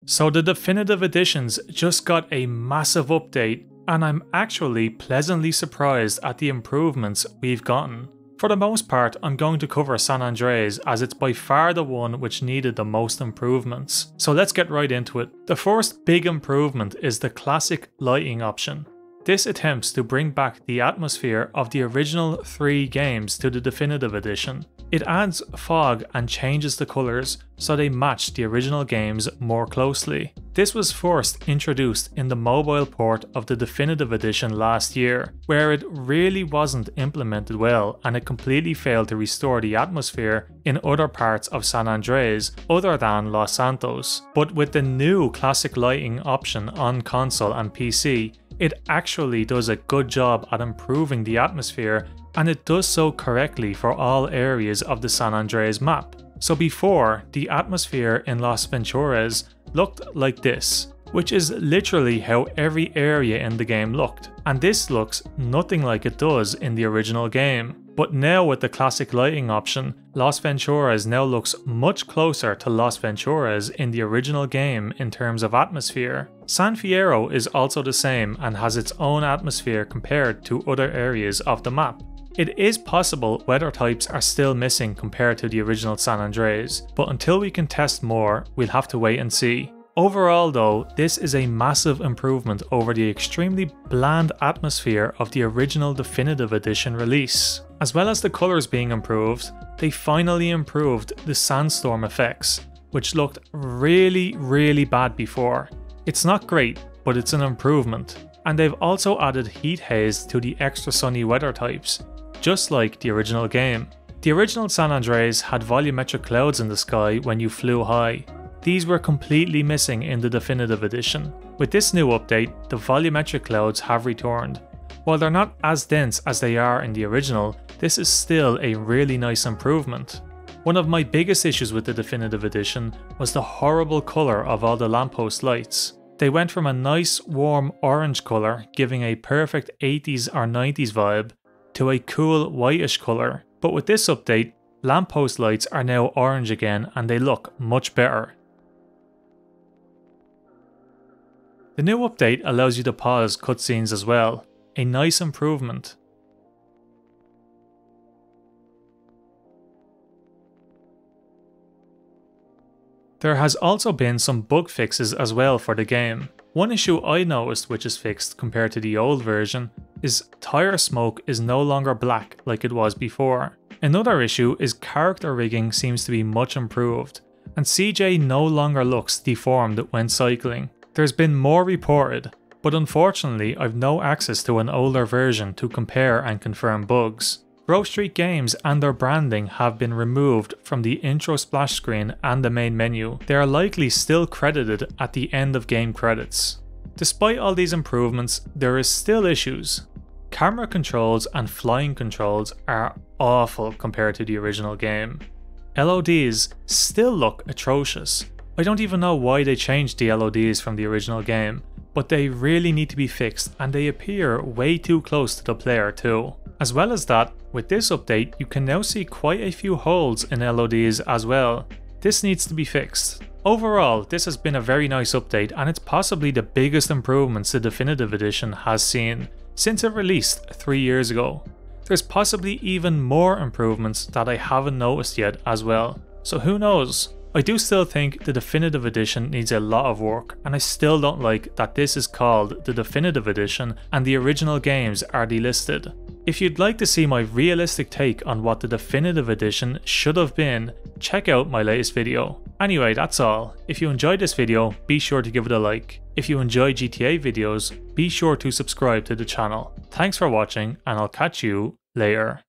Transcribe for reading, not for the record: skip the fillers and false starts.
So the definitive editions just got a massive update, and I'm actually pleasantly surprised at the improvements we've gotten. For the most part, I'm going to cover San Andreas as it's by far the one which needed the most improvements. So let's get right into it. The first big improvement is the classic lighting option. This attempts to bring back the atmosphere of the original 3 games to the definitive edition. It adds fog and changes the colours so they match the original games more closely. This was first introduced in the mobile port of the definitive edition last year, where it really wasn't implemented well and it completely failed to restore the atmosphere in other parts of San Andreas other than Los Santos. But with the new classic lighting option on console and PC, it actually does a good job at improving the atmosphere, and it does so correctly for all areas of the San Andreas map. So before, the atmosphere in Las Venturas looked like this, which is literally how every area in the game looked, and this looks nothing like it does in the original game. But now with the classic lighting option, Las Venturas now looks much closer to Las Venturas in the original game in terms of atmosphere. San Fierro is also the same and has its own atmosphere compared to other areas of the map. It is possible weather types are still missing compared to the original San Andreas, but until we can test more, we'll have to wait and see. Overall though, this is a massive improvement over the extremely bland atmosphere of the original definitive edition release. As well as the colours being improved, they finally improved the sandstorm effects, which looked really bad before. It's not great, but it's an improvement. And they've also added heat haze to the extra sunny weather types, just like the original game. The original San Andreas had volumetric clouds in the sky when you flew high. These were completely missing in the definitive edition. With this new update, the volumetric clouds have returned. While they're not as dense as they are in the original, this is still a really nice improvement. One of my biggest issues with the definitive edition was the horrible colour of all the lamppost lights. They went from a nice warm orange colour giving a perfect 80s or 90s vibe to a cool whitish colour, but with this update, lamppost lights are now orange again and they look much better. The new update allows you to pause cutscenes as well, a nice improvement. There has also been some bug fixes as well for the game. One issue I noticed which is fixed compared to the old version is tire smoke is no longer black like it was before. Another issue is character rigging seems to be much improved, and CJ no longer looks deformed when cycling. There's been more reported, but unfortunately I've no access to an older version to compare and confirm bugs. Grove Street Games and their branding have been removed from the intro splash screen and the main menu. They are likely still credited at the end of game credits. Despite all these improvements, there is still issues. Camera controls and flying controls are awful compared to the original game. LODs still look atrocious. I don't even know why they changed the LODs from the original game, but they really need to be fixed and they appear way too close to the player too. As well as that, with this update you can now see quite a few holes in LODs as well. This needs to be fixed. Overall, this has been a very nice update and it's possibly the biggest improvements the definitive edition has seen since it released 3 years ago. There's possibly even more improvements that I haven't noticed yet as well, so who knows? I do still think the definitive edition needs a lot of work, and I still don't like that this is called the definitive edition and the original games are delisted. If you'd like to see my realistic take on what the definitive edition should have been, check out my latest video. Anyway, that's all. If you enjoyed this video, be sure to give it a like. If you enjoy GTA videos, be sure to subscribe to the channel. Thanks for watching and I'll catch you later.